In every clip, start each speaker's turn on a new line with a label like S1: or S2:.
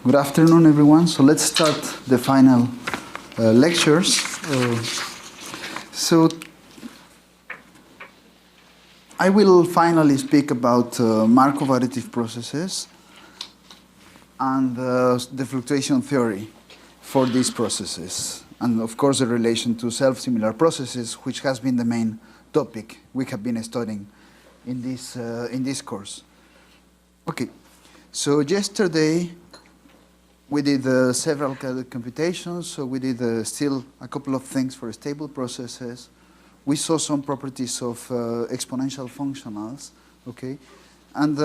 S1: Good afternoon, everyone. So let's start the final lectures. So I will finally speak about Markov additive processes and the fluctuation theory for these processes. And of course, the relation to self-similar processes, which has been the main topic we have been studying in this course. Okay, so yesterday we did several computations. So we did still a couple of things for stable processes. We saw some properties of exponential functionals. Okay, and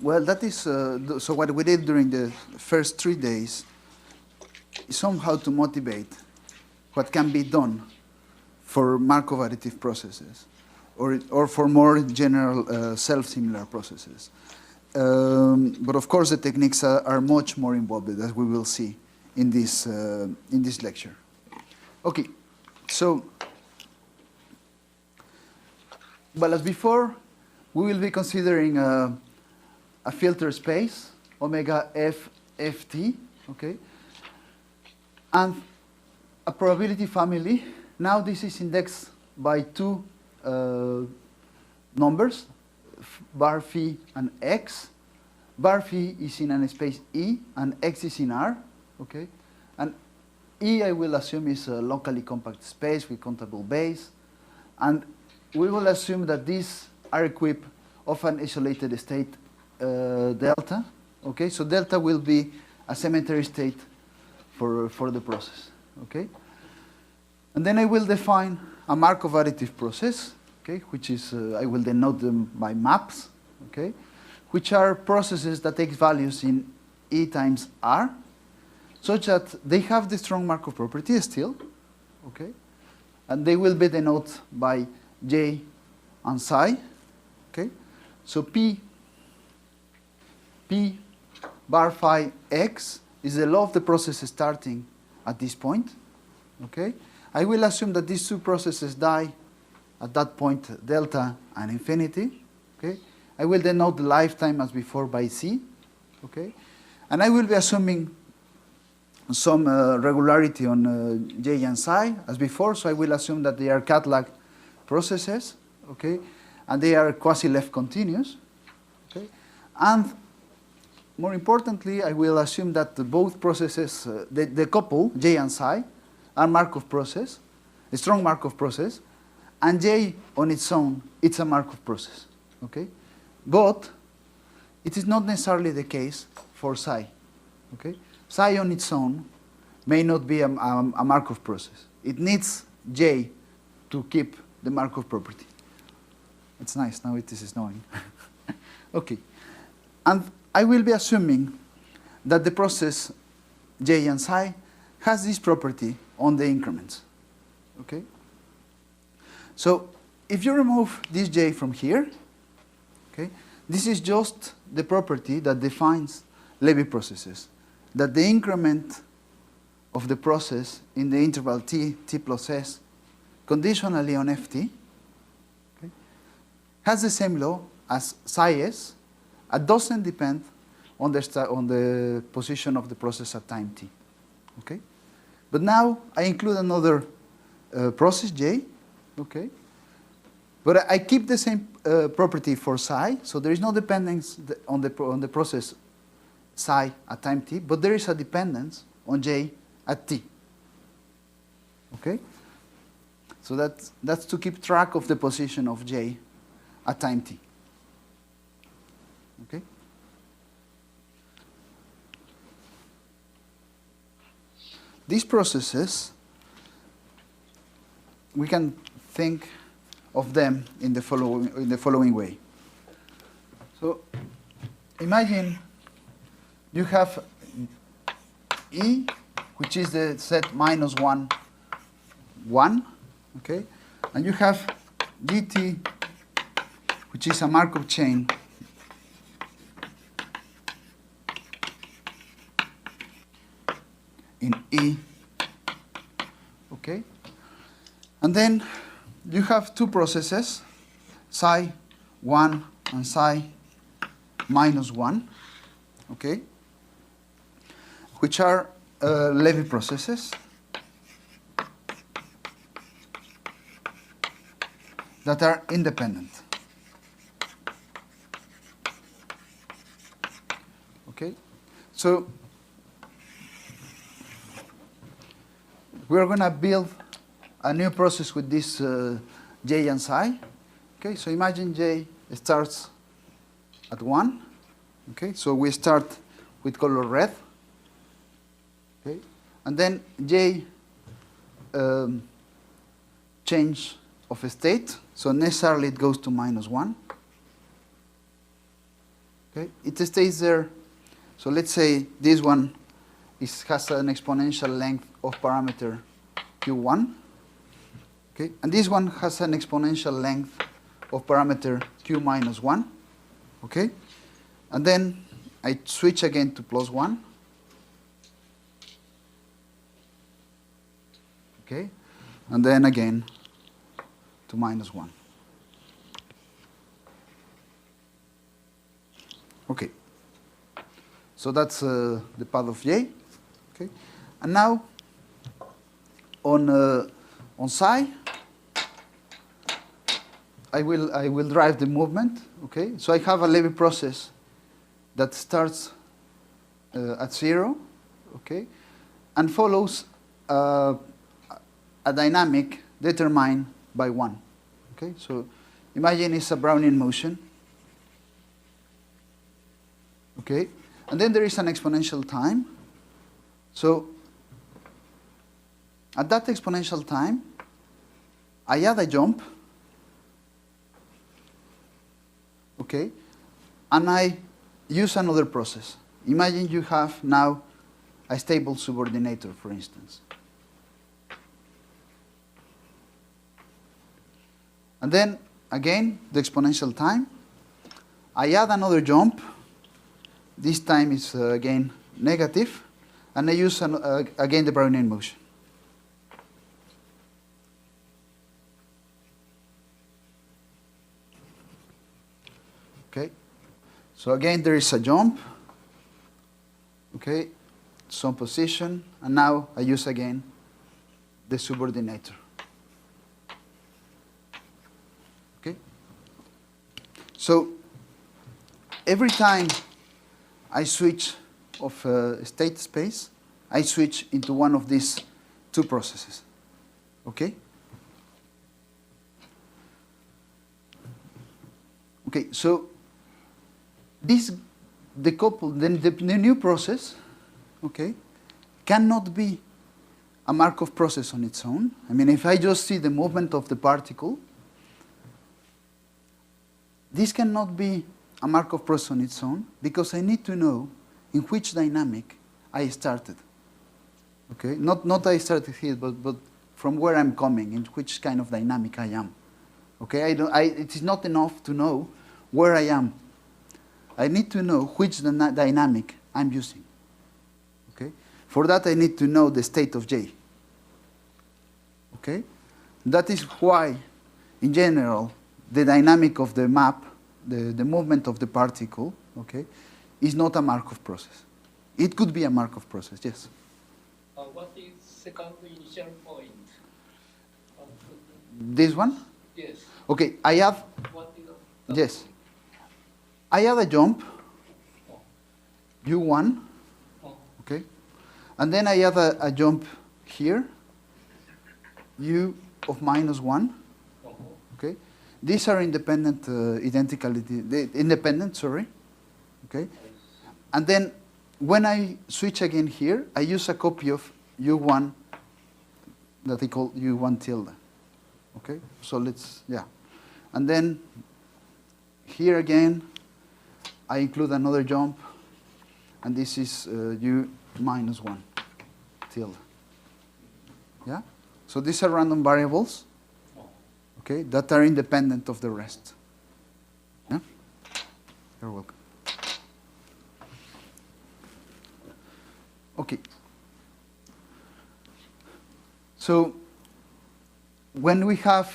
S1: well, that is so what we did during the first 3 days is somehow to motivate what can be done for Markov additive processes, or for more general self-similar processes. But of course, the techniques are much more involved, as we will see in this lecture. Okay, so well, as before, we will be considering a filter space, omega f ft, okay, and a probability family. Now this is indexed by two numbers, bar phi and x. Bar phi is in a space E and x is in R, okay? And E, I will assume, is a locally compact space with countable base. And we will assume that these are equipped of an isolated state delta, okay? So delta will be a symmetry state for the process, okay? And then I will define a Markov additive process, okay, which is, I will denote them by maps, okay, which are processes that take values in E times R, such that they have the strong Markov property still, okay, and they will be denoted by J and psi, okay. So P bar phi x is the law of the process starting at this point, okay. I will assume that these two processes die at that point, delta and infinity, okay? I will denote the lifetime as before by C, okay? And I will be assuming some regularity on J and psi as before, so I will assume that they are cat-lag processes, okay? And they are quasi-left continuous, okay? And more importantly, I will assume that both processes, the couple, J and psi, are Markov process, a strong Markov process, and J on its own, it's a Markov process, okay? But it is not necessarily the case for psi, okay? Psi on its own may not be a Markov process. It needs J to keep the Markov property. It's nice, now it is snowing. Okay, and I will be assuming that the process J and psi has this property on the increments, okay? So if you remove this J from here, okay, this is just the property that defines Lévy processes, that the increment of the process in the interval t plus s, conditionally on ft, okay, has the same law as psi s, and doesn't depend on the position of the process at time t, okay? But now I include another process J, okay? But I keep the same property for psi, so there is no dependence on the process psi at time t, but there is a dependence on J at t, okay? So that's to keep track of the position of J at time t, okay? These processes, we can think of them in the following way. So imagine you have E, which is the set minus 1, 1, okay? And you have GT, which is a Markov chain in E, okay? And then you have two processes, psi 1 and psi minus 1, okay? which are Lévy processes that are independent. Okay, so we're going to build a new process with this j and psi. Okay, so imagine j starts at 1. Okay, so we start with color red. Okay, and then j change of a state, so necessarily it goes to -1. Okay, it stays there. So let's say this one has an exponential length of parameter q1. Okay, and this one has an exponential length of parameter q minus 1. Okay, and then I switch again to +1. Okay, and then again to -1. Okay, so that's the path of j. Okay, and now on psi, I will drive the movement. Okay, so I have a Lévy process that starts at 0. Okay, and follows a dynamic determined by 1. Okay, so imagine it's a Brownian motion. Okay, and then there is an exponential time. So at that exponential time, I add a jump. Okay, and I use another process. Imagine you have now a stable subordinator, for instance. And then, again, the exponential time. I add another jump. This time is, again, negative. And I use, again, the Brownian motion. Okay. So, again, there is a jump. Okay. Some position. And now I use, again, the subordinator. So every time I switch of state space, I switch into one of these two processes. Okay? Okay, so this the new process, okay, cannot be a Markov process on its own. I mean, if I just see the movement of the particle, this cannot be a Markov process on its own because I need to know in which dynamic I started. Okay, not I started here, but from where I'm coming, in which kind of dynamic I am. Okay, it is not enough to know where I am. I need to know which dynamic I'm using. Okay, for that I need to know the state of J. Okay, that is why, in general, the dynamic of the map, the movement of the particle, okay, is not a Markov process. It could be a Markov process, yes.
S2: What is second initial point?
S1: This one?
S2: Yes.
S1: Okay, I have.
S2: What is the
S1: Yes. I have a jump, U1, okay, and then I have a jump here, U of -1. Okay, these are independent, independent, sorry. Okay, and then when I switch again here, I use a copy of U1 that I call U1 tilde. Okay, so let's, yeah, and then here again, I include another jump, and this is U -1 tilde. Yeah, so these are random variables. Okay, that are independent of the rest. Yeah? You're welcome. Okay. So when we have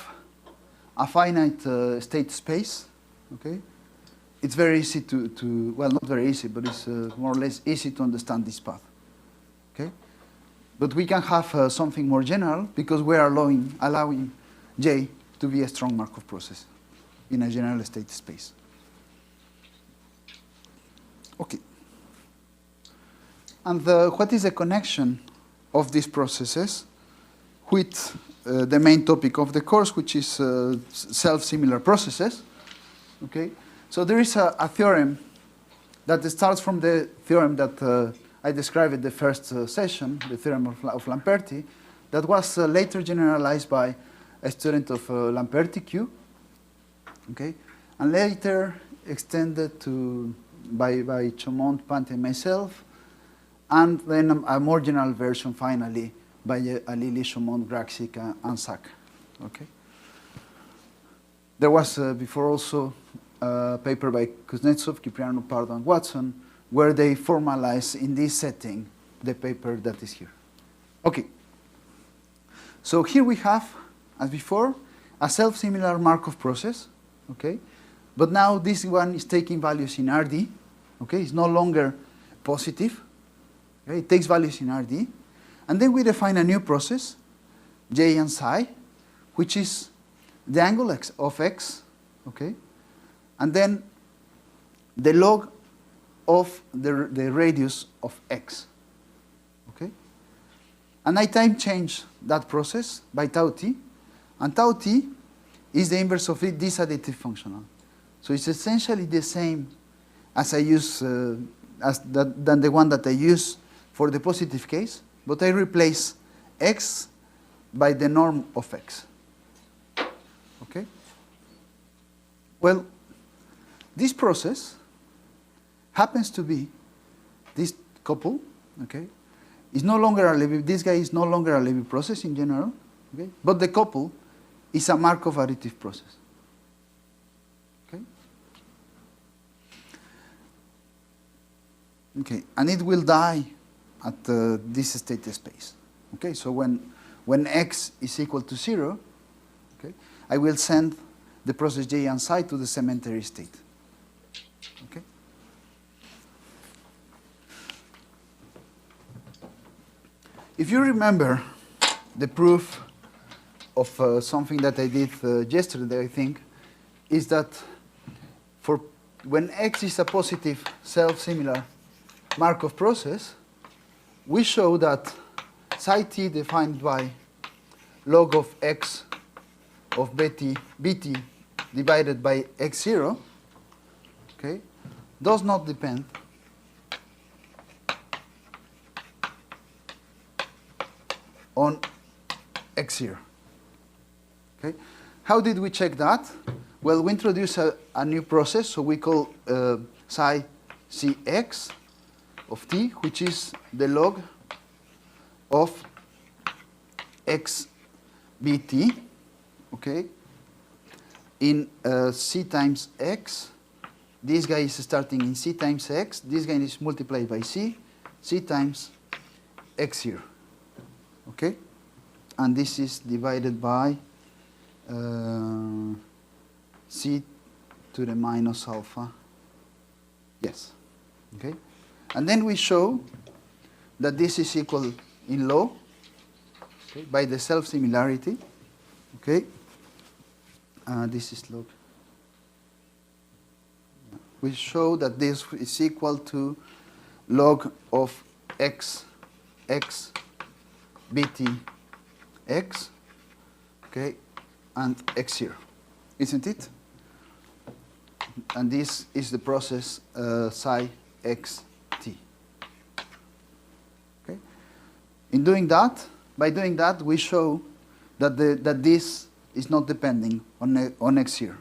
S1: a finite state space, okay, it's very easy to well, not very easy, but it's more or less easy to understand this path. Okay? But we can have something more general because we are allowing J to be a strong Markov process in a general state space. Okay. And what is the connection of these processes with the main topic of the course, which is self-similar processes? Okay. So there is a theorem that starts from the theorem that I described in the first session, the theorem of Lamperti, that was later generalized by a student of Lamperti Q, okay, and later extended to by Chaumont, Pante, and myself, and then a more general version finally by Alili, Chaumont, Graksik, and Sack. Okay. There was before also a paper by Kuznetsov, Kyprianou, Pardo, and Watson, where they formalize in this setting the paper that is here. Okay. So here we have, as before, a self-similar Markov process. Okay. But now this one is taking values in RD. Okay. It's no longer positive. Okay. It takes values in RD. And then we define a new process, J and psi, which is the angle of x. Okay. And then the log of the radius of x. Okay? And I time change that process by tau t, and tau t is the inverse of this additive functional. So it's essentially the same as I use than the one that I use for the positive case, but I replace x by the norm of x. Okay? Well, this process happens to be this couple, okay? Is no longer a Lévy, this guy is no longer a Lévy process in general, okay? But the couple is a Markov additive process. Okay? Okay, and it will die at this state space. Okay, so when x is equal to 0, okay, I will send the process J and psi to the cemetery state. Okay? If you remember the proof of something that I did yesterday, I think, is that for when x is a positive self-similar Markov process, we show that psi t defined by log of x of bt divided by x0, okay, does not depend on x0. Okay, how did we check that? Well, we introduce a new process, so we call psi cx of t, which is the log of x bt, okay, in c times x. This guy is starting in c times x. This guy is multiplied by c times x here. Okay? And this is divided by c to the minus alpha. Yes. Okay? And then we show that this is equal in law, okay, by the self-similarity. Okay? This is log. We show that this is equal to log of x bt x, okay, and x here, isn't it? And this is the process psi x t. Okay. In doing that, by doing that, we show that that this is not depending on x here.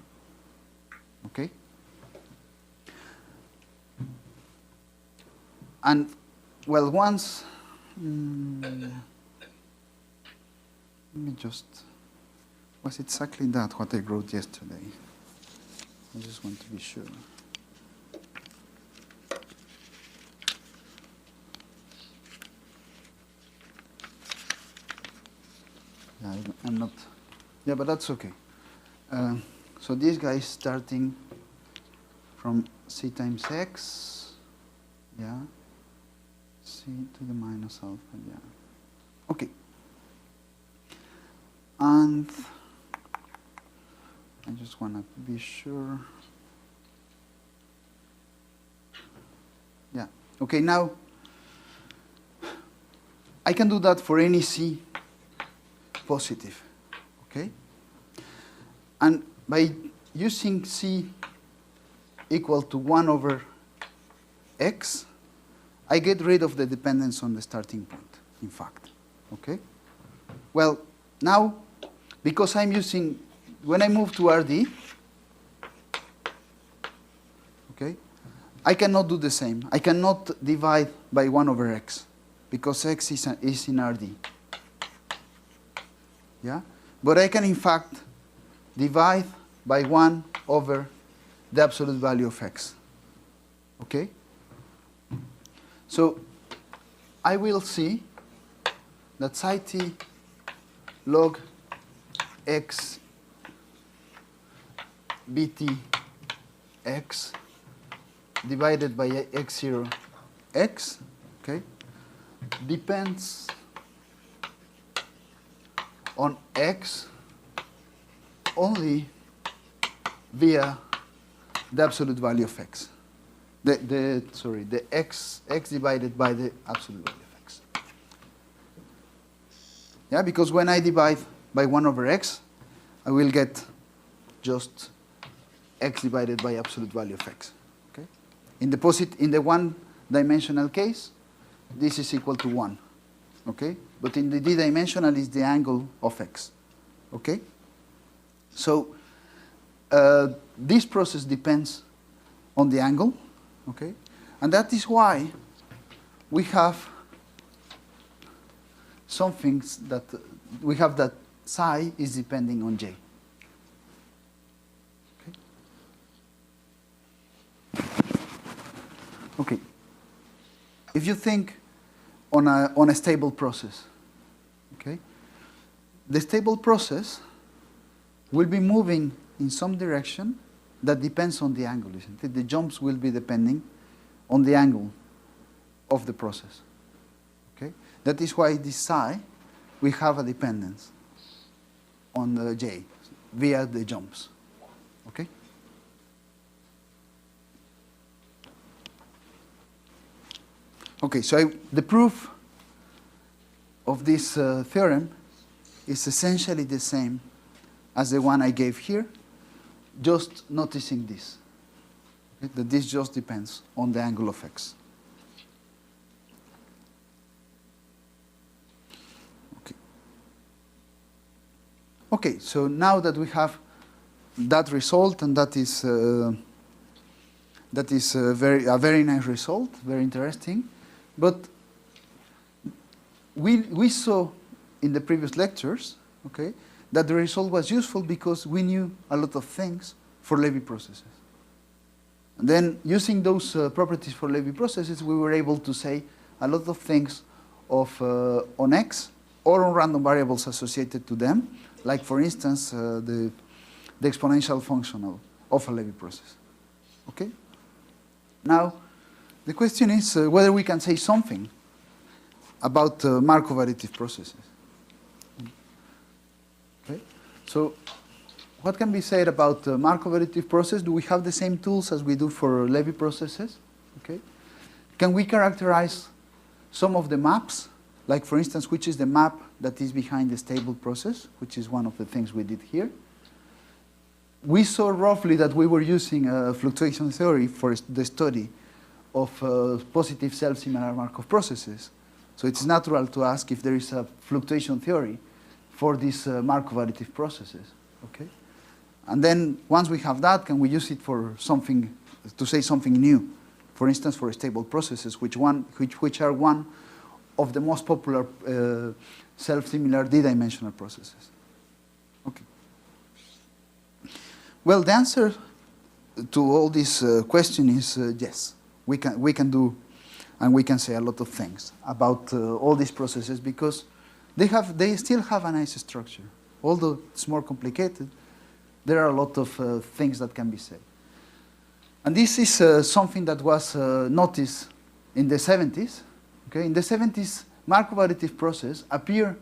S1: Okay. And well, once. Let me just, was exactly that what I wrote yesterday? I just want to be sure. Yeah, I'm not, yeah, but that's okay. So this guy is starting from c times x, yeah, C to the minus alpha, yeah. Okay. And I just want to be sure. Yeah. Okay, now I can do that for any C positive. Okay? And by using C equal to 1 over x, I get rid of the dependence on the starting point, in fact. Okay? Well, now, because I'm using, when I move to RD, okay, I cannot do the same. I cannot divide by 1 over x, because x is in RD. Yeah? But I can, in fact, divide by 1 over the absolute value of x. Okay? So I will see that psi t log x bt x divided by x0 x, okay, depends on x only via the absolute value of x. The x divided by the absolute value of x. Yeah, because when I divide by 1 over x, I will get just x divided by absolute value of x. Okay? In the one-dimensional case, this is equal to 1. Okay? But in the d-dimensional is the angle of x. Okay? So this process depends on the angle. Okay? And that is why we have some things that we have that psi is depending on j. Okay? Okay. If you think on a stable process, okay, the stable process will be moving in some direction that depends on the angle, isn't it? The jumps will be depending on the angle of the process. Okay? That is why this psi, we have a dependence on the j via the jumps. Okay? Okay, so the proof of this theorem is essentially the same as the one I gave here, just noticing this, okay, that this just depends on the angle of x. Okay. Okay, so now that we have that result, and that is a very nice result, very interesting, but we saw in the previous lectures, okay, that the result was useful because we knew a lot of things for Lévy processes. And then using those properties for Lévy processes, we were able to say a lot of things on x or on random variables associated to them, like for instance the exponential function of a Lévy process. Okay? Now, the question is whether we can say something about Markov additive processes. Okay? So, what can be said about Markov additive process? Do we have the same tools as we do for Lévy processes? Okay? Can we characterize some of the maps? Like, for instance, which is the map that is behind the stable process, which is one of the things we did here. We saw roughly that we were using a fluctuation theory for the study of positive self-similar Markov processes. So it's natural to ask if there is a fluctuation theory for these Markov additive processes. Okay? And then once we have that, can we use it for something, to say something new? For instance, for stable processes, which are one of the most popular self-similar d-dimensional processes. Okay. Well, the answer to all this question is yes. We can do, and we can say a lot of things about all these processes because they still have a nice structure. Although it's more complicated, there are a lot of things that can be said. And this is something that was noticed in the 70s, Okay? In the 70s, Markov additive process appear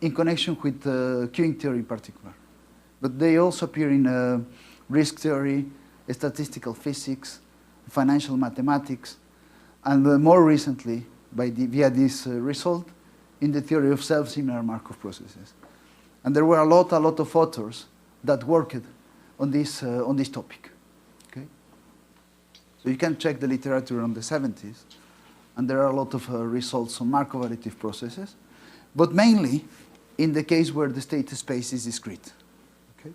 S1: in connection with queuing theory in particular. But they also appear in risk theory, statistical physics, financial mathematics, and more recently, via this result, in the theory of self-similar Markov processes. And there were a lot of authors that worked on this topic. Okay? So you can check the literature on the 70s, and there are a lot of results on Markov additive processes, but mainly in the case where the state space is discrete. Okay?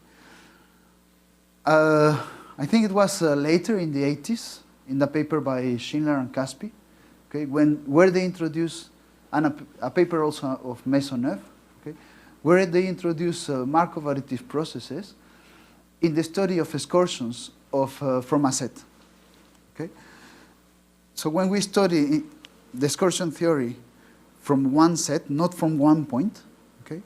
S1: I think it was later in the 80s, in the paper by Schindler and Caspi, okay, where they introduced, and a paper also of Maisonneuve, okay, where they introduced Markov additive processes in the study of excursions from a set. Okay? So when we study the excursion theory from one set, not from one point, okay,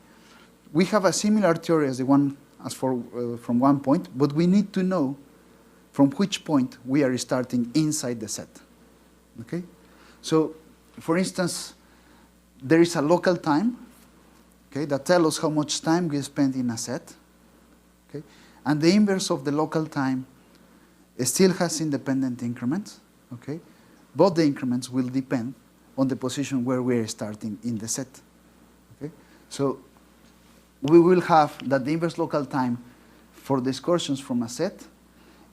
S1: we have a similar theory as the one from one point, but we need to know from which point we are starting inside the set. Okay? So, for instance, there is a local time, okay, that tells us how much time we spend in a set. Okay? And the inverse of the local time still has independent increments. Okay? Both the increments will depend on the position where we are starting in the set. Okay? So we will have that the inverse local time for the excursions from a set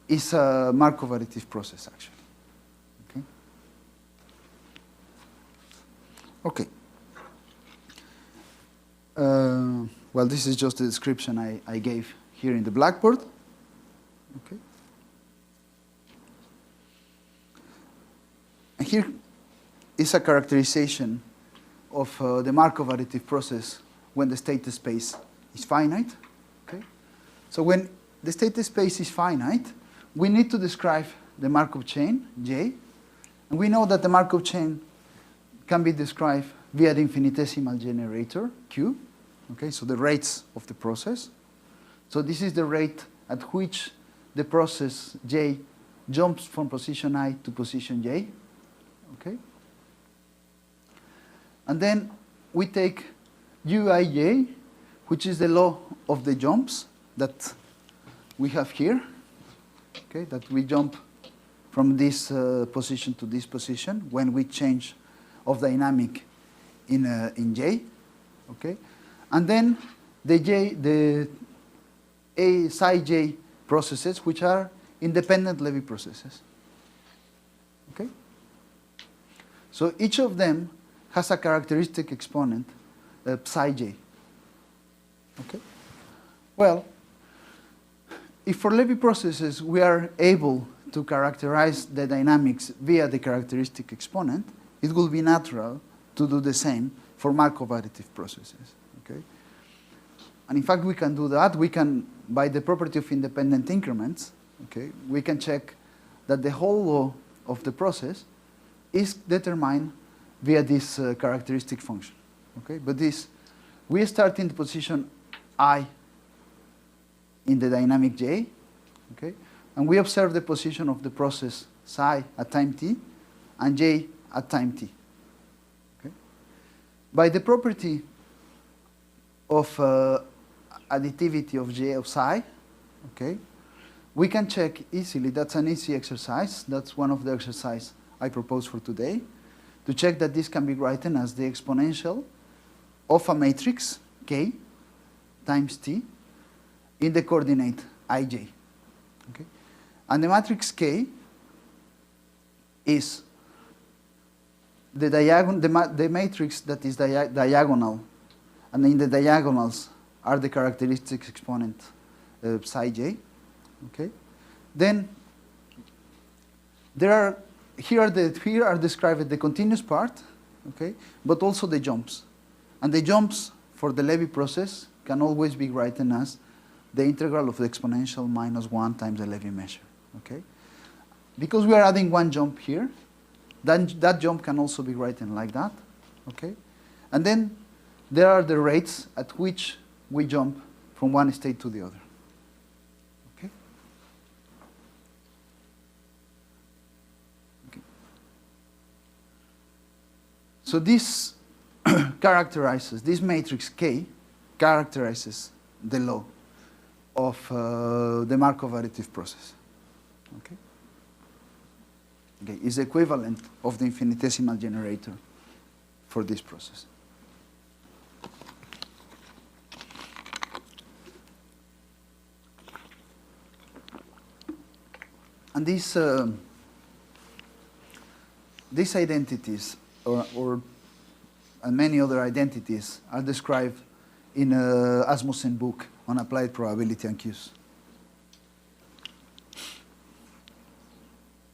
S1: is a Markov additive process, actually. Okay? Okay. Well, this is just the description I gave here in the blackboard. Okay. And here is a characterization of the Markov additive process when the state space is finite. Okay. So when the state space is finite, we need to describe the Markov chain, J. And we know that the Markov chain can be described via the infinitesimal generator, Q. Okay, so the rates of the process. So this is the rate at which the process J jumps from position I to position J. Okay? And then we take Uij, which is the law of the jumps that we have here. Okay, that we jump from this position to this position when we change of dynamic in J. Okay? And then the A psi J processes, which are independent Lévy processes. Okay? So each of them has a characteristic exponent, psi J. Okay? Well, if for Lévy processes we are able to characterize the dynamics via the characteristic exponent, it will be natural to do the same for Markov additive processes. Okay? And in fact, we can do that. We can, by the property of independent increments, okay, we can check that the whole law of the process is determined via this characteristic function. Okay? But we start in the position I in the dynamic J, okay? And we observe the position of the process psi at time t and J at time t. Okay? By the property of additivity of J of psi, okay, we can check easily. That's an easy exercise. That's one of the exercises I propose for today, to check that this can be written as the exponential of a matrix K times T in the coordinate ij. Okay? And the matrix K is the matrix that is diagonal, and in the diagonals are the characteristic exponent psi j. Okay? Then here are described the continuous part, okay, but also the jumps. And the jumps for the Lévy process can always be written as the integral of the exponential minus 1 times the Lévy measure. Okay? Because we are adding one jump here, then that jump can also be written like that. Okay? And then there are the rates at which we jump from one state to the other. Okay? Okay. So this characterizes, this matrix K characterizes the law of the Markov additive process. Okay? Okay, is equivalent of the infinitesimal generator for this process. And these identities, and many other identities, are described in Asmussen's book on applied probability and Qs.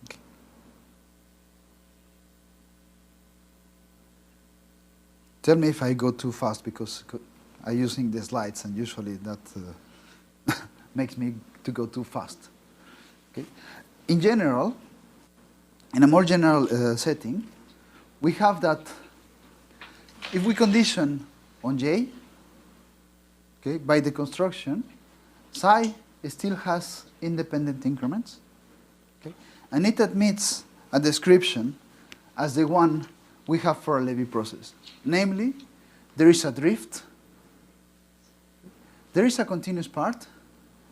S1: Okay. Tell me if I go too fast, because I'm using the slides, and usually that makes me to go too fast. Okay. In general, in a more general setting, we have that if we condition on J, okay, by the construction, psi still has independent increments, okay, and it admits a description as the one we have for a Lévy process. Namely, there is a drift, there is a continuous part.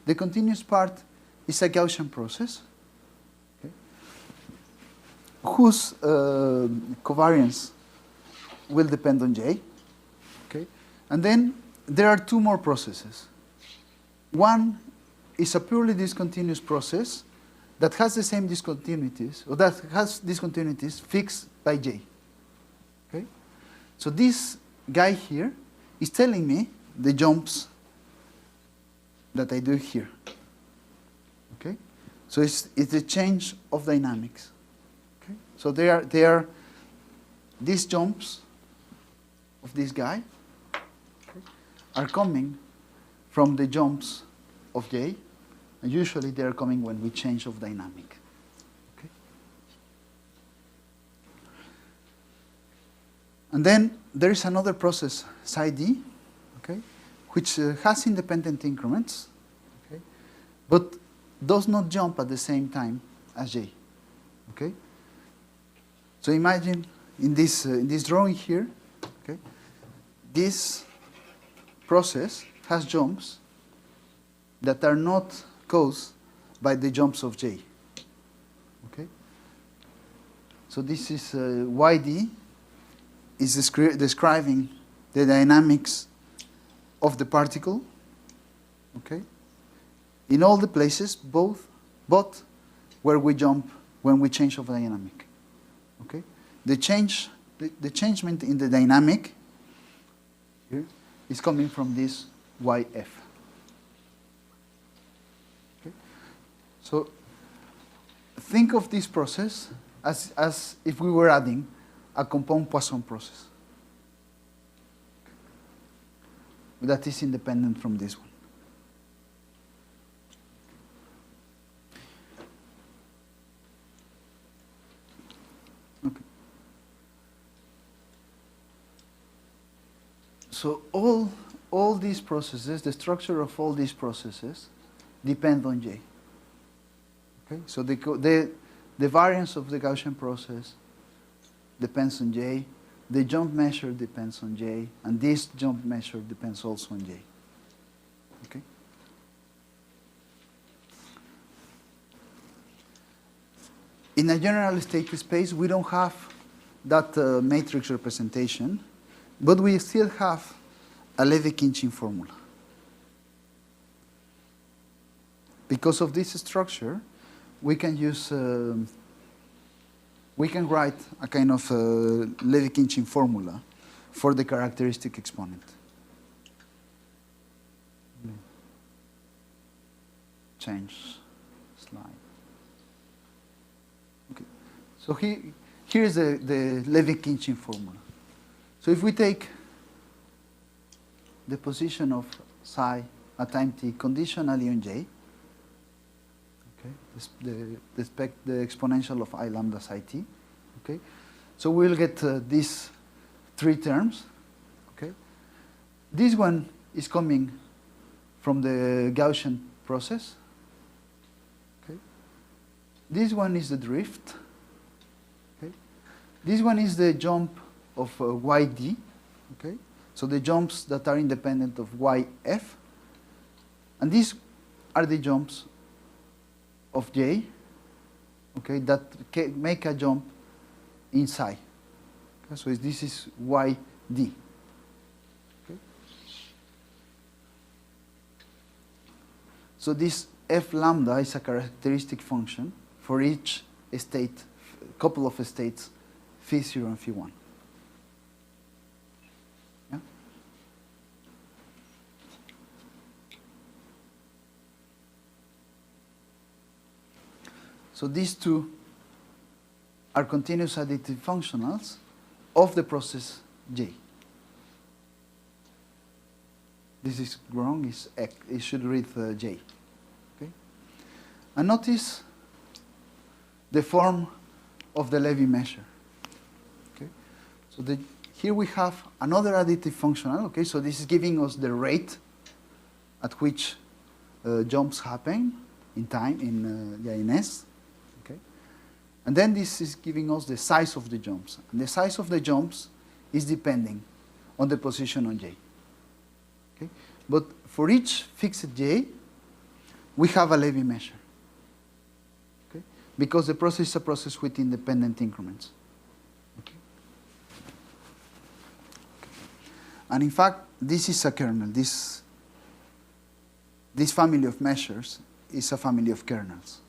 S1: The continuous part is a Gaussian process, okay, whose covariance will depend on J. Okay? And then there are two more processes. One is a purely discontinuous process that has the same discontinuities, or that has discontinuities fixed by J. Okay? So this guy here is telling me the jumps that I do here. Okay? So it's a change of dynamics. Okay? So they are these jumps of this guy, okay, are coming from the jumps of J, and usually they are coming when we change of dynamic. Okay? And then there is another process, psi d, okay, which has independent increments, okay, but does not jump at the same time as J. Okay? So imagine in this drawing here, okay, this process has jumps that are not caused by the jumps of J. Okay? So this is YD is describing the dynamics of the particle, okay, in all the places, but where we jump when we change of dynamic. Okay? The changement in the dynamic here is coming from this YF. Okay? So think of this process as if we were adding a compound Poisson process that is independent from this one. Okay. So all these processes, the structure of all these processes depend on J. Okay? So the variance of the Gaussian process depends on J, the jump measure depends on J, and this jump measure depends also on J. Okay? In a general state space, we don't have that matrix representation, but we still have a Lévy-Khinchin formula. Because of this structure, we can use we can write a kind of Lévy-Khinchin formula for the characteristic exponent. Change slide. Okay. So here is the Lévy-Khinchin formula. So if we take the position of psi at time t conditionally on J, okay, the exponential of I lambda psi t, okay, so we'll get these three terms, okay. This one is coming from the Gaussian process, okay. This one is the drift, okay. This one is the jump of yd, okay? So the jumps that are independent of yf, and these are the jumps of j, okay, that make a jump in psi. Okay, so this is yd. Okay. So this f lambda is a characteristic function for each state, couple of states, phi0 and phi1. Yeah? So these two are continuous additive functionals of the process J. This is wrong, it should read J. Okay? And notice the form of the Lévy measure. Okay? So here we have another additive functional. Okay? So this is giving us the rate at which jumps happen in time, in S. Okay? And then this is giving us the size of the jumps. And the size of the jumps is depending on the position on J. Okay? But for each fixed J, we have a Lévy measure. Okay? Because the process is a process with independent increments. Okay? And in fact, this is a kernel. This family of measures is a family of kernels.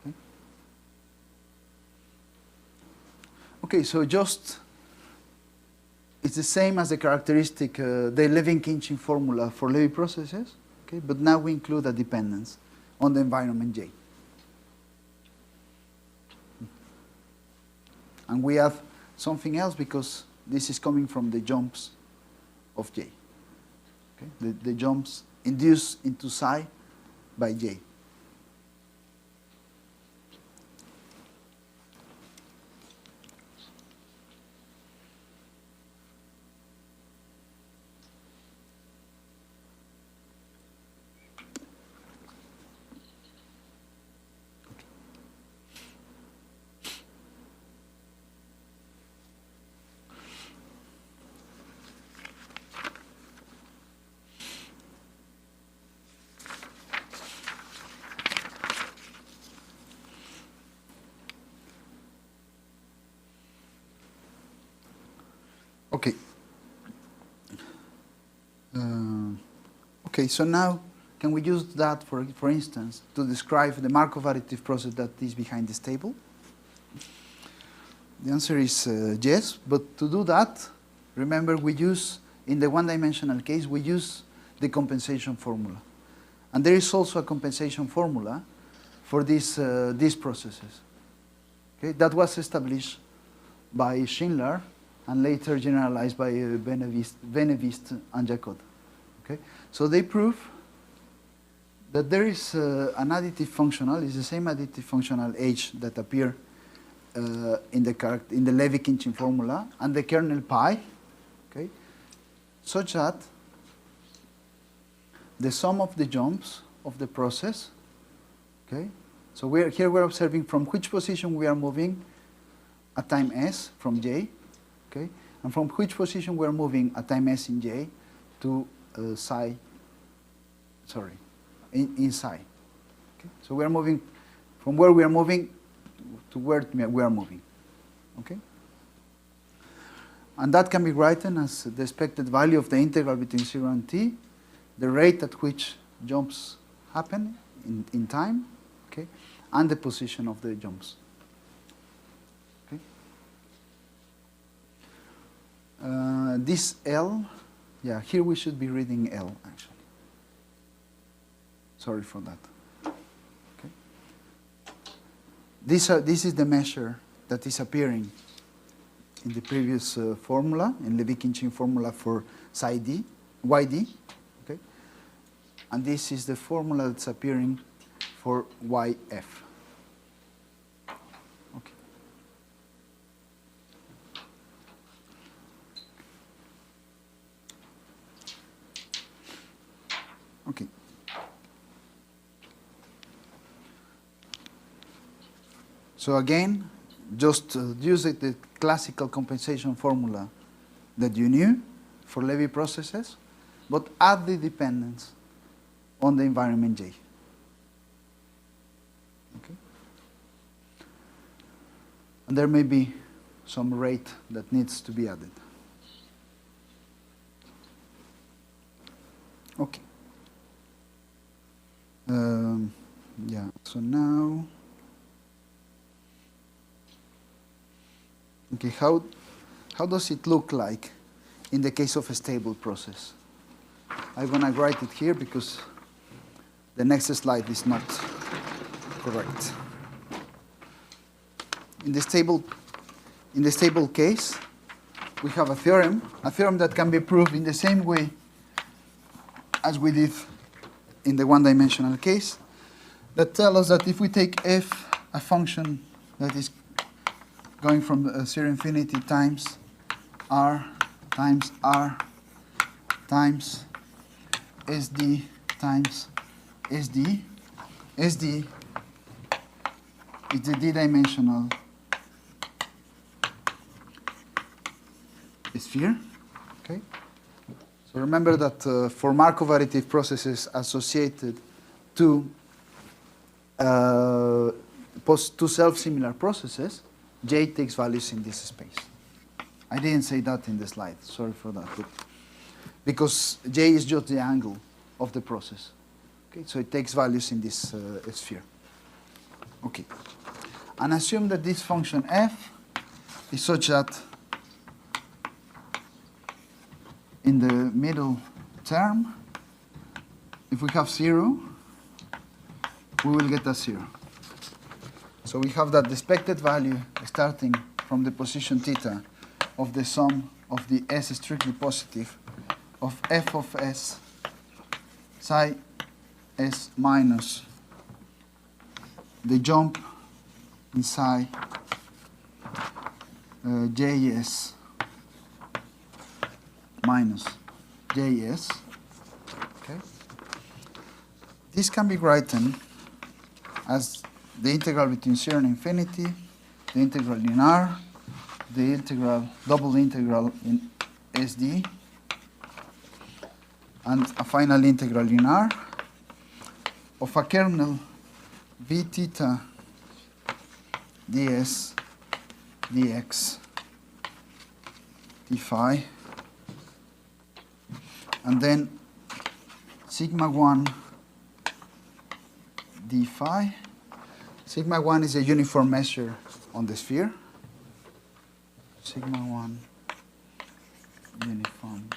S1: Okay, okay, so just it's the same as the characteristic, the Lévy-Khinchin formula for Lévy processes, okay, but now we include a dependence on the environment J. And we have something else because this is coming from the jumps of J. Okay? The jumps induced into psi by J. Okay. Okay, so now can we use that, for instance, to describe the Markov additive process that is behind this table? The answer is yes, but to do that, remember we use, in the one-dimensional case, we use the compensation formula. And there is also a compensation formula for these processes. Okay, that was established by Schindler and later generalized by Benevist and Jacob. Okay? So they prove that there is an additive functional, it's the same additive functional H that appear in the Lévy-Khinchin formula, and the kernel pi, okay, such that the sum of the jumps of the process, okay, so here we're observing from which position we are moving at time S from J, okay, and from which position we are moving at time S in J to psi, sorry, in psi. Okay? So we are moving from where we are moving to where we are moving. Okay? And that can be written as the expected value of the integral between 0 and t, the rate at which jumps happen in time, okay, and the position of the jumps. Okay? This L, yeah, here we should be reading L, actually. Sorry for that. Okay. This is the measure that is appearing in the previous formula, in Lévy-Khinchin formula for psi d, yd. Okay. And this is the formula that's appearing for yf. Okay. Okay. So again, just use the classical compensation formula that you knew for Lévy processes, but add the dependence on the environment J. Okay? And there may be some rate that needs to be added. Okay. Yeah, so now, okay, how does it look like in the case of a stable process? I'm going to write it here because the next slide is not correct. In the stable case, we have a theorem that can be proved in the same way as we did in the one-dimensional case, that tells us that if we take f, a function that is going from 0 infinity times r times sd times sd, sd is the d-dimensional sphere. Okay. So remember that for Markov additive processes associated to self-similar processes, J takes values in this space. I didn't say that in the slide. Sorry for that. But because J is just the angle of the process. Okay, so it takes values in this sphere. Okay. And assume that this function f is such that in the middle term, if we have 0, we will get a 0. So we have that the expected value starting from the position theta of the sum of the s strictly positive of f of s psi s minus the jump in psi js minus js. Okay. This can be written as the integral between 0 and infinity, the integral in R, the integral, double integral in SD, and a final integral in R of a kernel v theta ds dx d phi, and then sigma 1 d phi. Sigma 1 is a uniform measure on the sphere. Sigma 1 uniform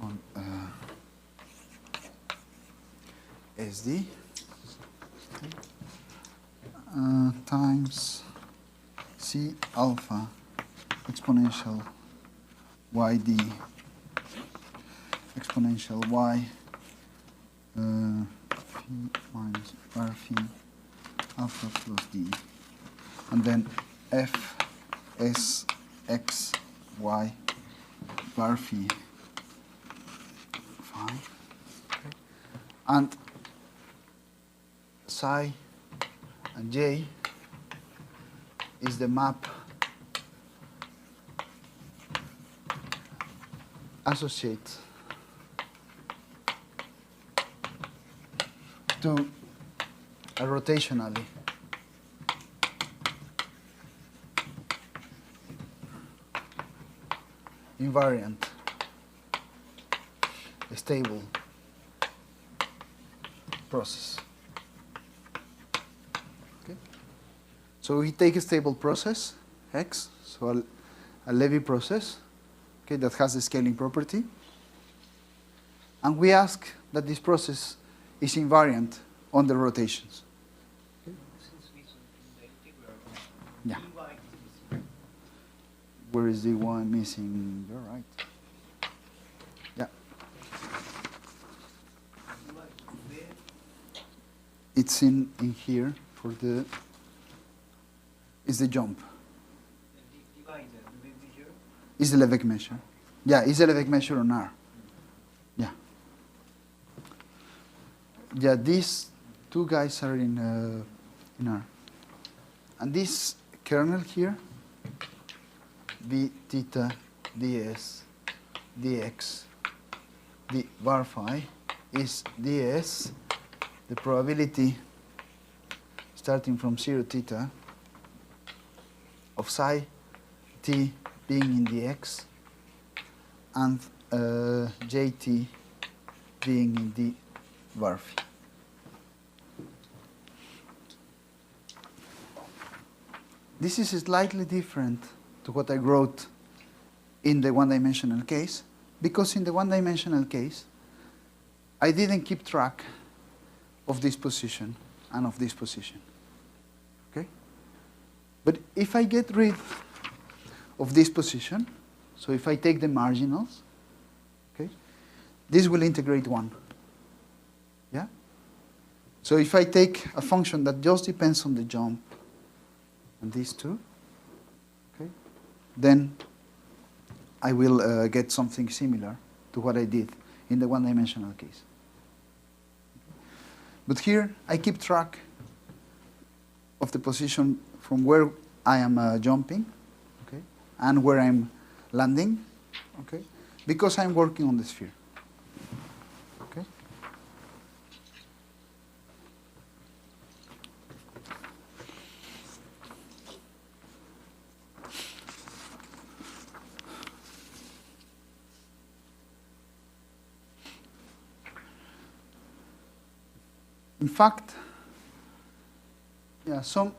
S1: on SD times C alpha exponential yd exponential y phi minus bar phi alpha plus d, and then f s x y bar phi phi, okay. And psi and j is the map associate to a rotationally invariant stable process. Okay. So we take a stable process X, so a Lévy process, okay, that has the scaling property, and we ask that this process is invariant on the rotations. Okay.
S2: Since we saw in the integral,
S1: Yeah.
S2: dy is missing.
S1: Where is the one missing? You're right. Yeah. It's in here for the, is the jump.
S2: The dy is a Lévy measure.
S1: Is the Lévy measure. Yeah, is the Lévy measure on R. Yeah. Yeah, these two guys are in R. And this kernel here, d theta ds dx d var phi, is ds, the probability starting from 0 theta of psi t being in dx and jt being in d var phi. This is slightly different to what I wrote in the one-dimensional case, because in the one-dimensional case, I didn't keep track of this position and of this position. Okay? But if I get rid of this position, so if I take the marginals, okay, this will integrate 1. Yeah? So if I take a function that just depends on the jump and these two, okay, then I will get something similar to what I did in the one-dimensional case. But here I keep track of the position from where I am jumping, okay, and where I'm landing, okay, because I'm working on the sphere. Okay. In fact, yeah, some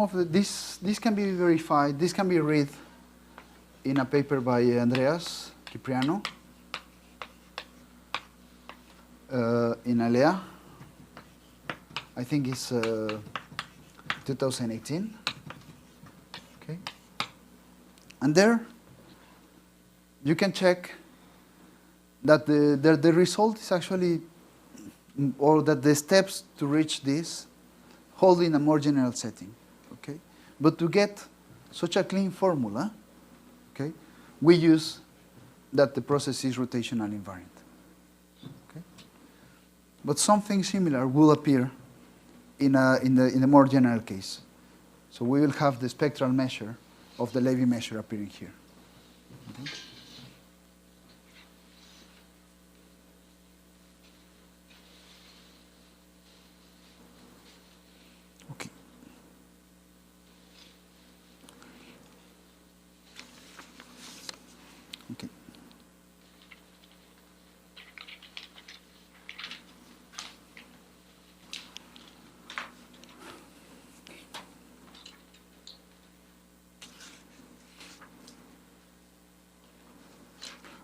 S1: of this can be verified. This can be read in a paper by Andreas Cipriano in Alea. I think it's 2018. Okay, and there you can check that the result is actually, or that the steps to reach this hold in a more general setting, okay? But to get such a clean formula, okay, we use that the process is rotational invariant, okay? But something similar will appear in the more general case. So we will have the spectral measure of the Lévy measure appearing here. Okay? Okay.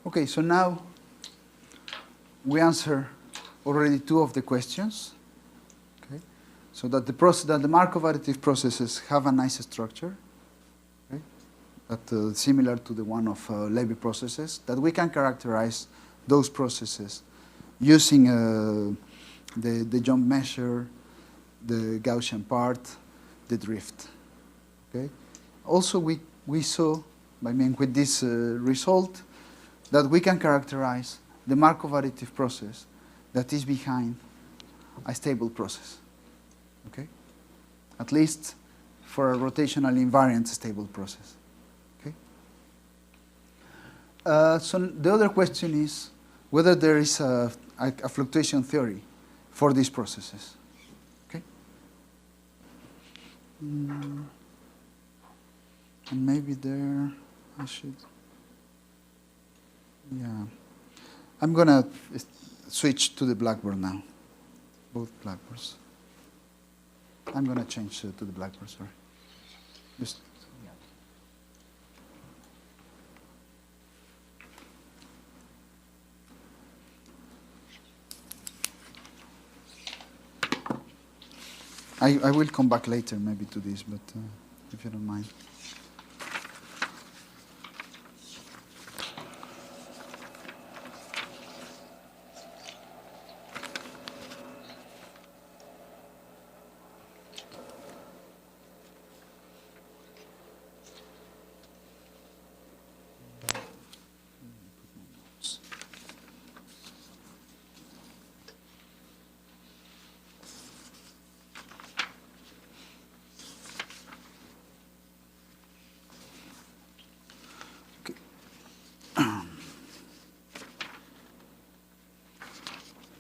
S1: Okay, so now we answer already 2 of the questions. Okay, so that the Markov additive processes have a nice structure, okay, that similar to the one of Lévy processes, that we can characterize those processes using the jump measure, the Gaussian part, the drift. Okay. Also, we saw, I mean, with this result, that we can characterize the Markov additive process that is behind a stable process, okay? At least for a rotational invariant stable process, okay? So the other question is whether there is a fluctuation theory for these processes, okay? And maybe there I should... Yeah, I'm going to switch to the Blackboard now, both Blackboards. I'm going to change to the Blackboard, sorry. Just, I will come back later maybe to this, but if you don't mind.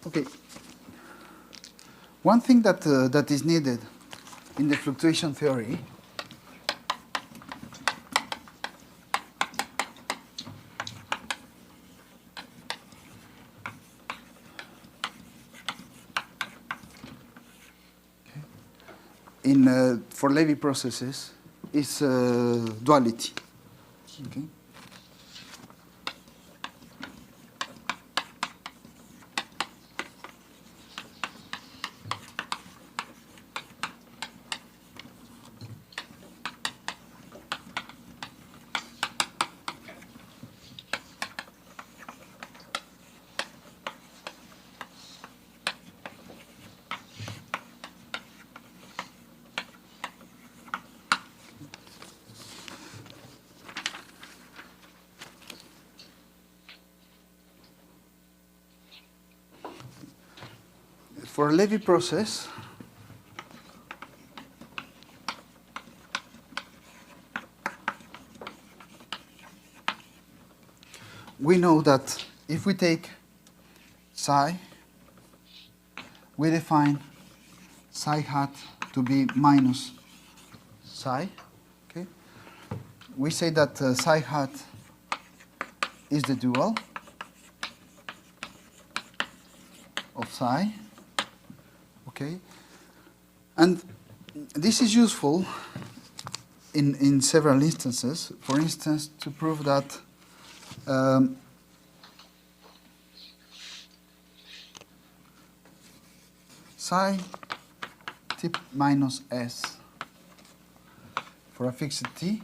S1: Okay. One thing that is needed in the fluctuation theory for Lévy processes is duality. Okay. For a Lévy process, we know that if we take psi, we define psi hat to be minus psi. Okay? We say that psi hat is the dual of psi. Okay, and this is useful in several instances. For instance, to prove that psi t minus s for a fixed t,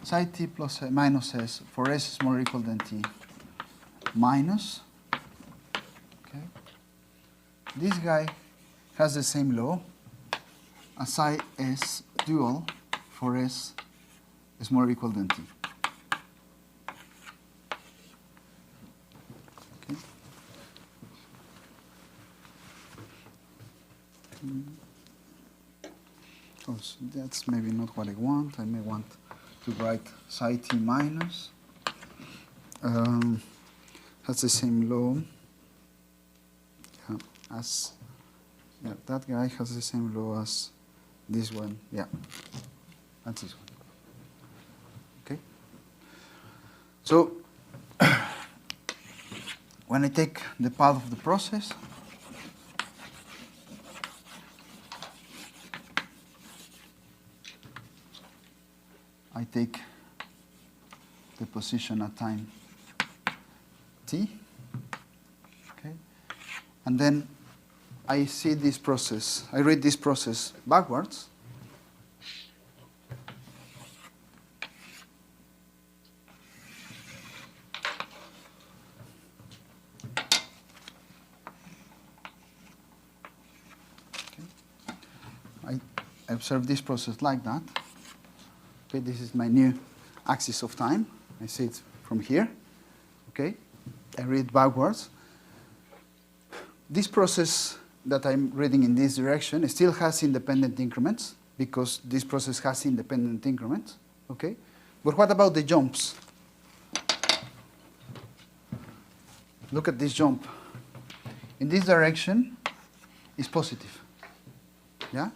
S1: psi t plus minus s for s is more or equal than t minus. This guy has the same law as psi s dual for s is more or equal than t. Okay. Oh, so that's maybe not what I want. I may want to write psi t minus. Has the same law. As that guy has the same law as this one. Yeah, that's this one. Okay. So when I take the path of the process, I take the position at time t. Okay, and then I see this process, I read this process backwards. Okay. I observe this process like that. Okay, this is my new axis of time. I see it from here. Okay, I read backwards. This process that I'm reading in this direction still has independent increments because this process has independent increments, okay? But what about the jumps? Look at this jump. In this direction is positive, yeah?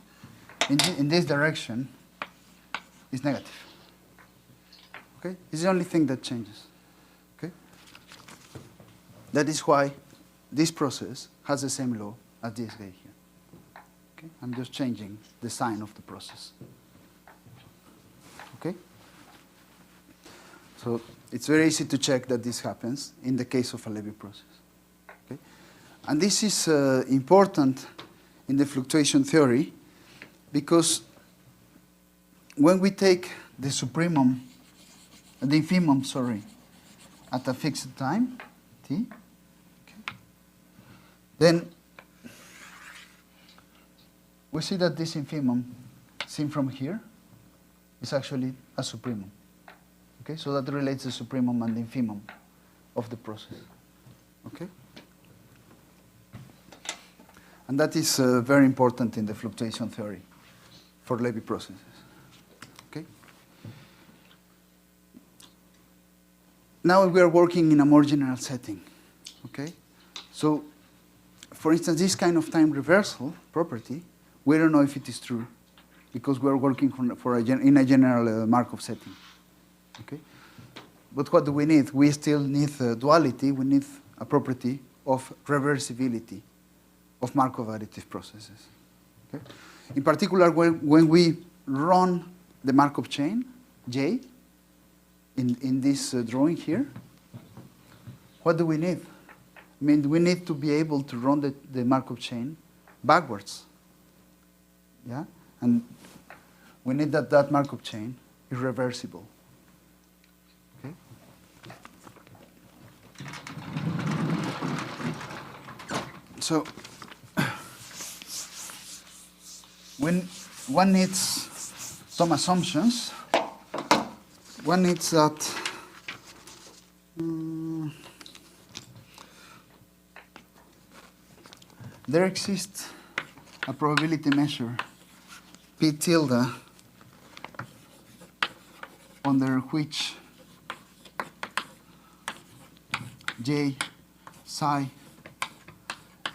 S1: In this direction is negative, okay? It's the only thing that changes, okay? That is why this process has the same law as this guy here. Okay? I'm just changing the sign of the process. Okay? So it's very easy to check that this happens in the case of a Lévy process. Okay? And this is important in the fluctuation theory because when we take the supremum, the infimum, sorry, at a fixed time, t, okay, then we see that this infimum, seen from here, is actually a supremum. Okay, so that relates the supremum and the infimum of the process. Okay, and that is very important in the fluctuation theory for Lévy processes. Okay. Now we are working in a more general setting. Okay, So, for instance, this kind of time reversal property, we don't know if it is true because we're working in a general Markov setting. Okay? But what do we need? We still need duality. We need a property of reversibility of Markov additive processes. Okay? In particular, when we run the Markov chain, J, in this drawing here, what do we need? I mean, we need to be able to run the Markov chain backwards. Yeah? And we need that Markov chain is reversible. Okay? So, when one needs some assumptions, one needs that there exists a probability measure, P tilde, under which J psi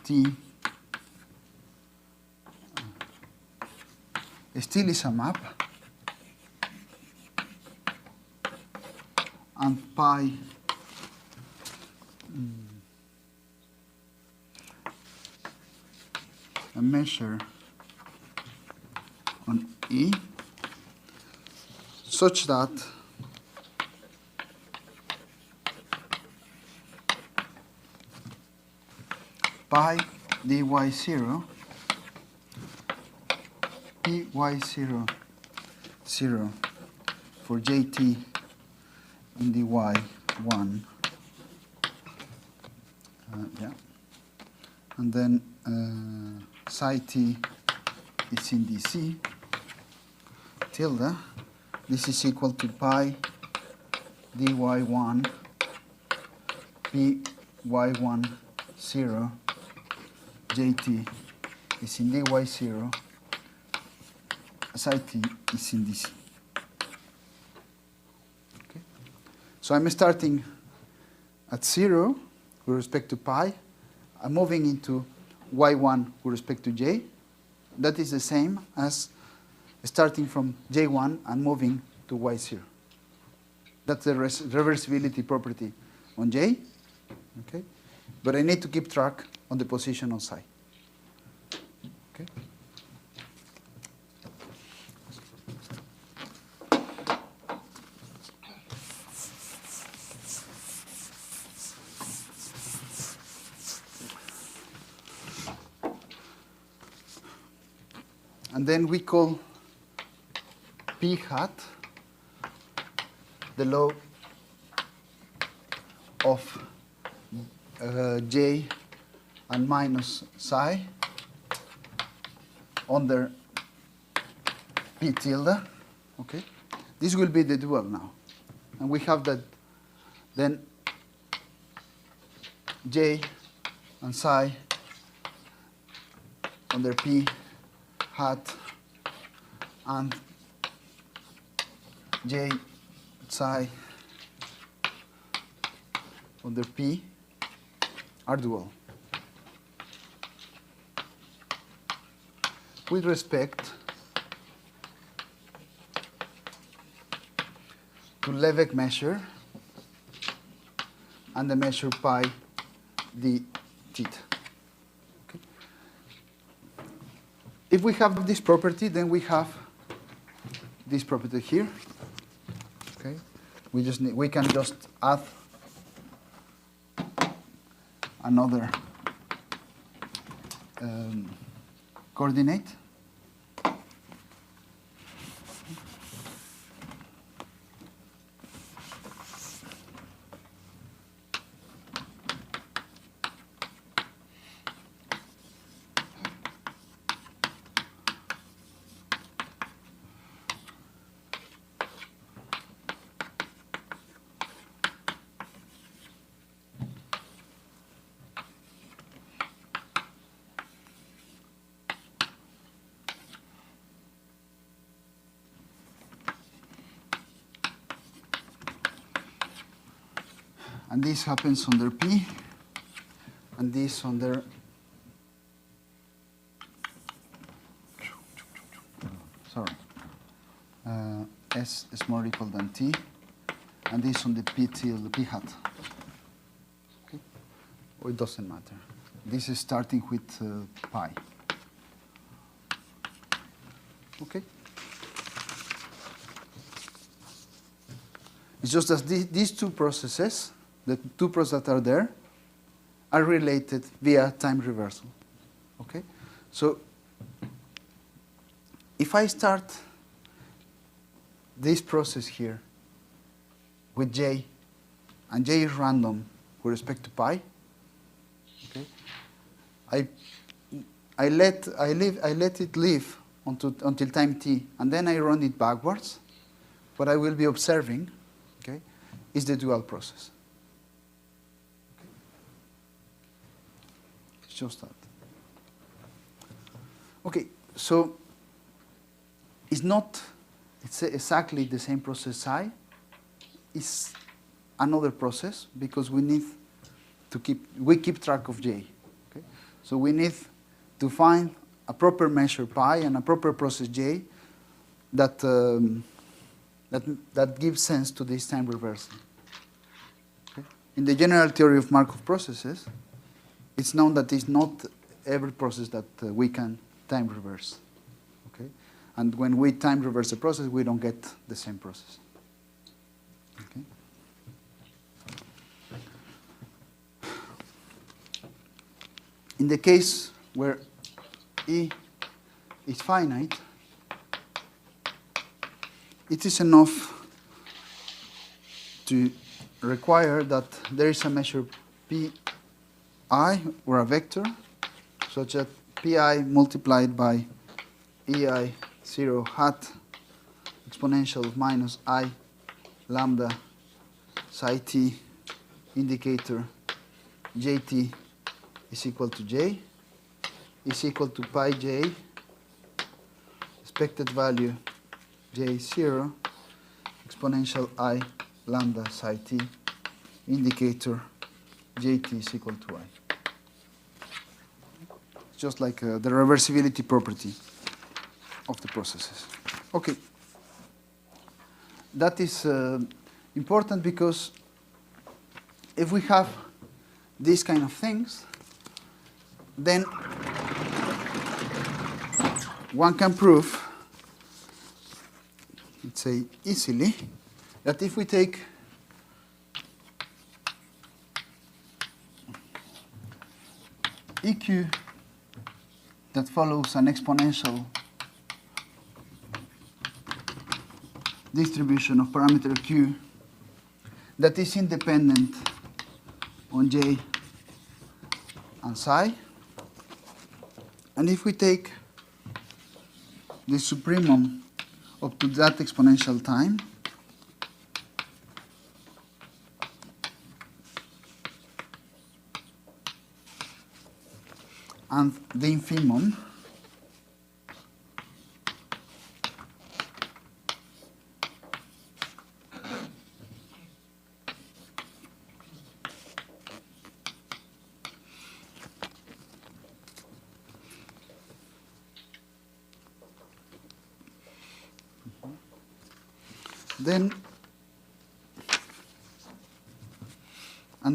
S1: T still is a map, and pi a measure on E such that pi dy0 py0 0 for jt in dy1 yeah, and then psi t is in dc tilde. This is equal to pi dy1 py1 0 jt is in dy0 psi t is in dc. Okay. So I'm starting at 0 with respect to pi. I'm moving into y1 with respect to j. That is the same as starting from j1 and moving to y0. That's the reversibility property on j. Okay? But I need to keep track on the position on psi. Okay? And then we call p hat the law of j and minus psi under p tilde. Okay, this will be the dual now, and we have that. Then j and psi under p hat and j psi under p are dual. With respect to Lévy measure and the measure pi d theta. Okay. If we have this property, then we have this property here. Okay, we can just add another coordinate. And this happens under P. and this under S is more equal than T, and this on the P tilde P hat. Okay? Or it doesn't matter. This is starting with pi. Okay? It's just that these two processes, the two processes that are there, are related via time reversal. Okay? So if I start this process here with J, and J is random with respect to pi, okay, I let it live until time t, and then I run it backwards. What I will be observing, okay, is the dual process. Okay. It's just that. Okay, so it's exactly the same process psi. It's another process because we keep track of J. Okay? So we need to find a proper measure pi and a proper process J that gives sense to this time reversal. Okay? In the general theory of Markov processes, it's known that it's not every process that we can time reverse. Okay? And when we time reverse a process, we don't get the same process. Okay? In the case where E is finite, it is enough to require that there is a measure pi or a vector such that pi multiplied by ei 0 hat exponential minus I lambda psi t indicator jt is equal to j is equal to pi j expected value j0 exponential I lambda psi t indicator jt is equal to I. It's just like the reversibility property of the processes. Okay. That is important because if we have these kind of things, then one can prove, let's say easily, that if we take EQ that follows an exponential distribution of parameter Q that is independent on J and psi, and if we take the supremum up to that exponential time, and the infimum,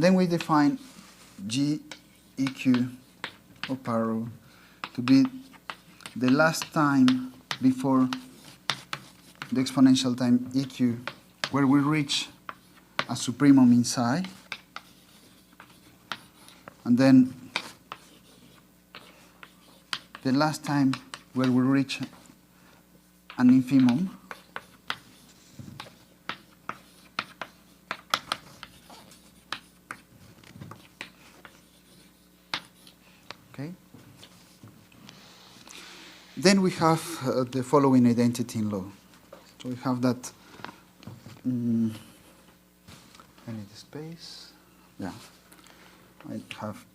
S1: then we define G EQ or paro to be the last time before the exponential time EQ where we reach a supremum in psi, and then the last time where we reach an infimum, okay? Then we have the following identity in law. So we have that, I need space, yeah. I have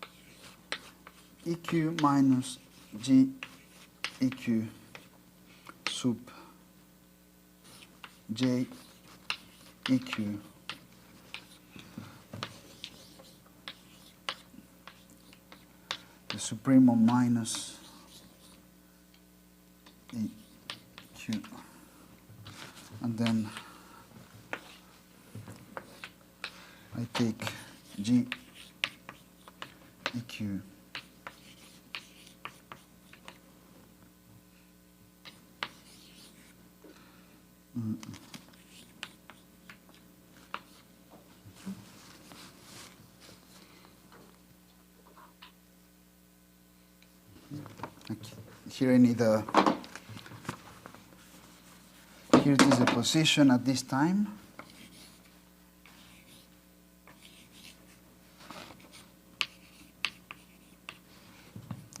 S1: EQ minus G EQ sub J EQ the supremum minus EQ, and then I take G EQ here I need a, here it is the position at this time.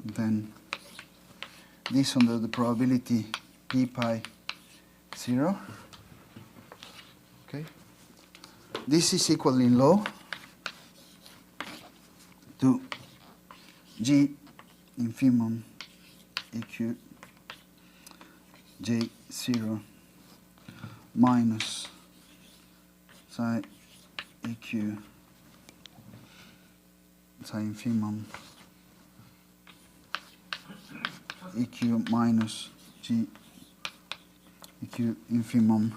S1: Then this under the probability p pi 0. Okay. This is equally low to G infimum EQ J0 minus psi EQ psi infimum EQ minus G EQ infimum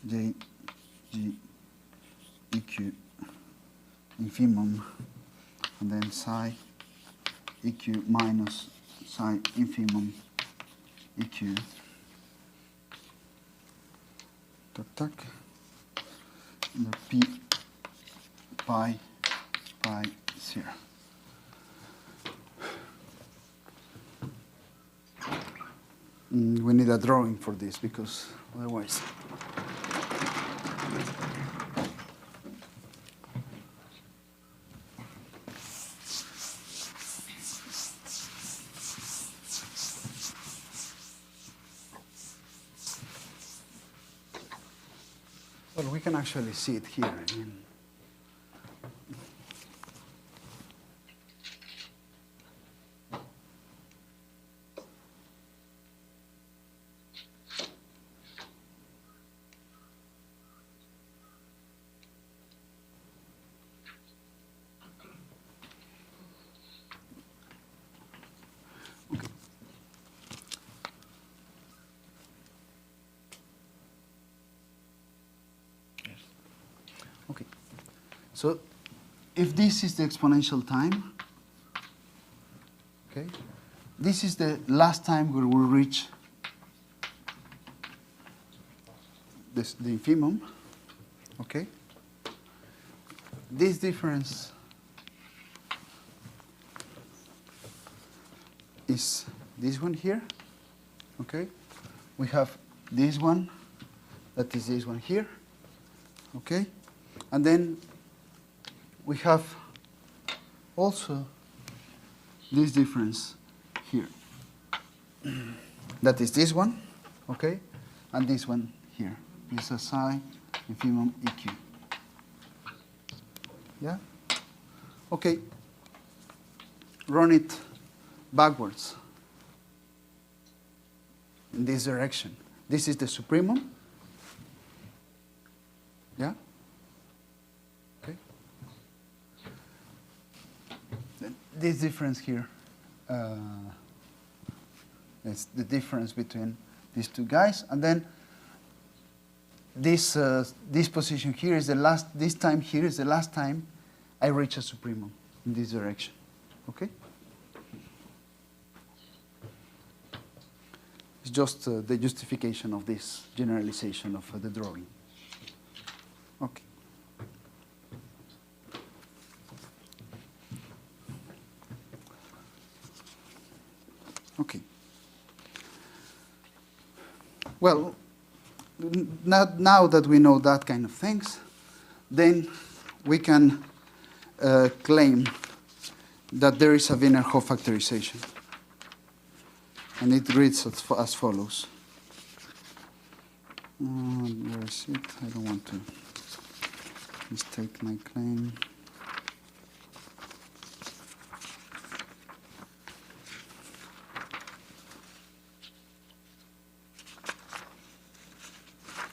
S1: J G EQ infimum, and then psi EQ minus psi infimum EQ. Tac tac. And the P pi 0. We need a drawing for this because otherwise. Well, we can actually see it here. I mean, so if this is the exponential time, okay, this is the last time we will reach this, the infimum, okay. This difference is this one here, okay. We have this one, that is this one here, okay. And then we have also this difference here. That is this one, okay, and this one here. This is a psi infimum EQ. Yeah? Okay. Run it backwards in this direction. This is the supremum. Yeah? This difference here is the difference between these two guys, and then this this position here is the last. This time here is the last time I reach a supremum in this direction. Okay. It's just the justification of this generalization of the drawing. Okay. Okay. Well, now that we know that kind of things, then we can claim that there is a Wiener-Hoff factorization. And it reads as follows. Where is it? I don't want to mistake my claim.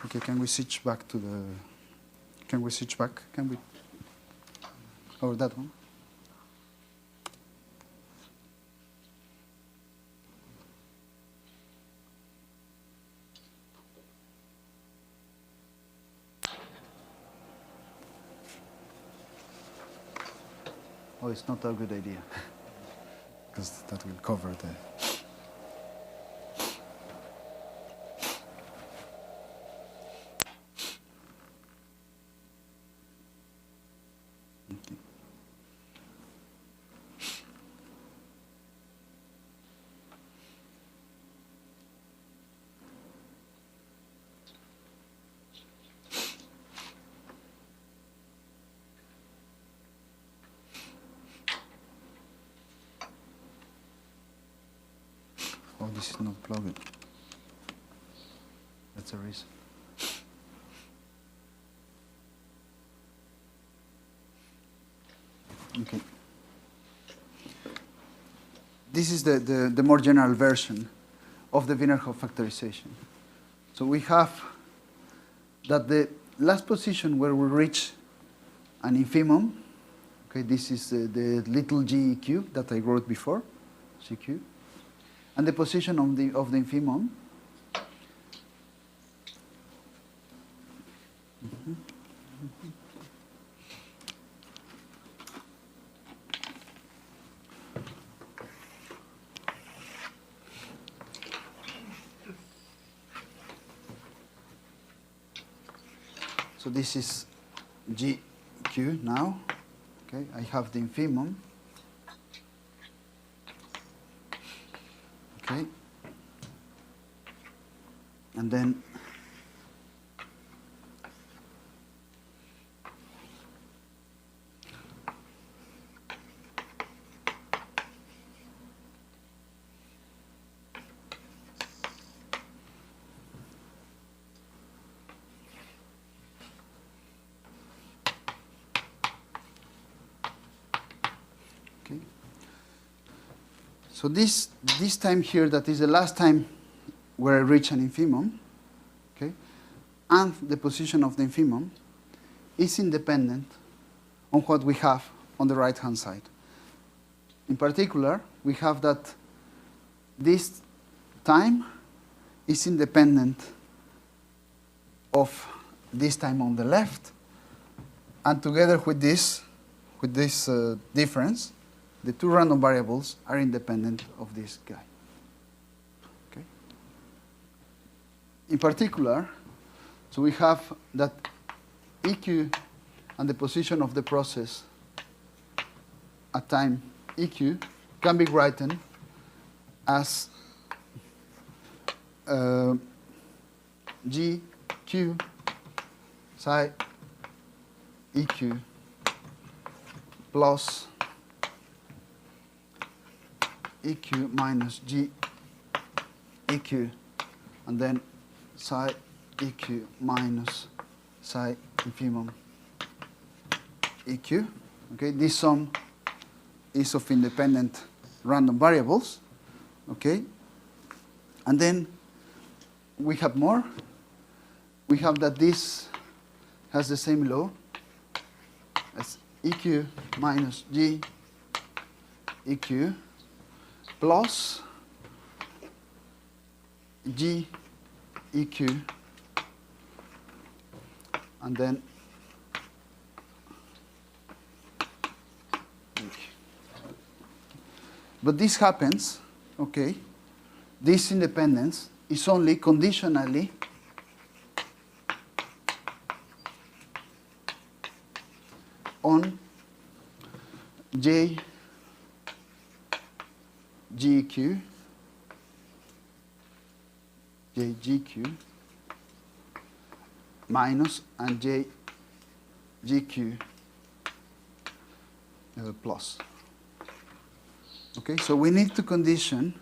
S1: Okay, can we switch back to the, can we switch back? Can we, or that one? Oh, it's not a good idea.
S3: Because that will cover the...
S1: Okay.
S3: Oh, this is not plugged. That's the reason.
S1: Okay. This is the more general version of the Wiener-Hoff factorization. So we have that the last position where we reach an infimum, okay, this is the little GEQ that I wrote before, CQ, and the position of the infimum. So this is GQ now. Okay, I have the infimum. Okay. And then so this time here, that is the last time where I reach an infimum, okay, and the position of the infimum is independent on what we have on the right-hand side. In particular, we have that this time is independent of this time on the left, and together with this difference, the two random variables are independent of this guy. Okay. In particular, so we have that EQ and the position of the process at time EQ can be written as GQ psi EQ plus EQ minus G EQ, and then psi EQ minus psi infimum EQ. Okay, this sum is of independent random variables. Okay, and then we have more. We have that this has the same law as EQ minus G EQ plus G EQ, and then EQ. But this happens, okay, this independence is only conditionally on J GQ, JGQ minus and JGQ plus. Okay, so we need to condition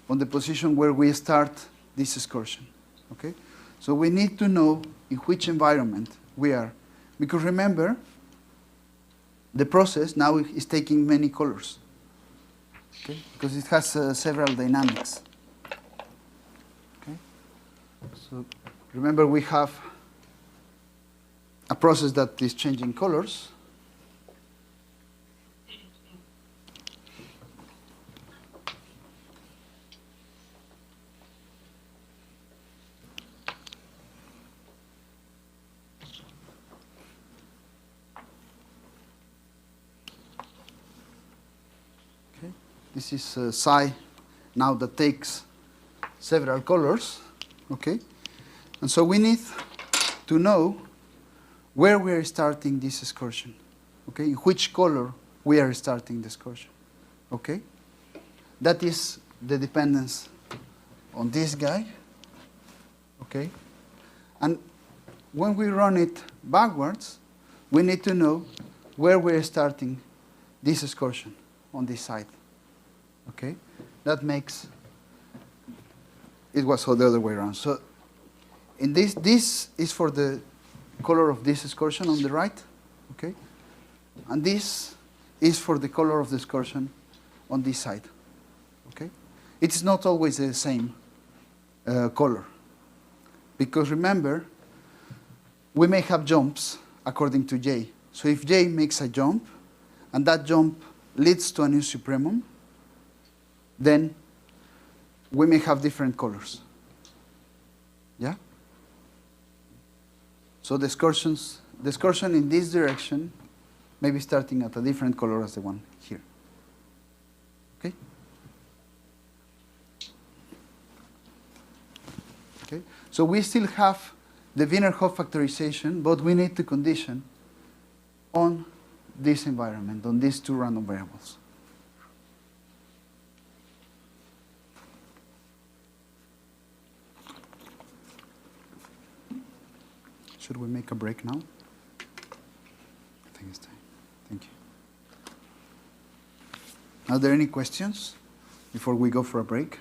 S1: on the position where we start this excursion. Okay, so we need to know in which environment we are, because remember, the process now is taking many colors. Okay, because it has several dynamics. Okay, so remember we have a process that is changing colors. This is psi now that takes several colors, okay? And so we need to know where we are starting this excursion, okay? In which color we are starting the excursion, okay? That is the dependence on this guy, okay? And when we run it backwards, we need to know where we are starting this excursion on this side, okay? That makes, it was the other way around. So in this is for the color of this excursion on the right, okay? And this is for the color of the excursion on this side, okay? It's not always the same color, because remember, we may have jumps according to J. So if J makes a jump, and that jump leads to a new supremum, then we may have different colors. Yeah? So the excursion in this direction may be starting at a different color as the one here. Okay? Okay? So we still have the Wiener-Hopf factorization, but we need to condition on this environment, on these two random variables. Should we make a break now? I think it's time. Thank you. Are there any questions before we go for a break?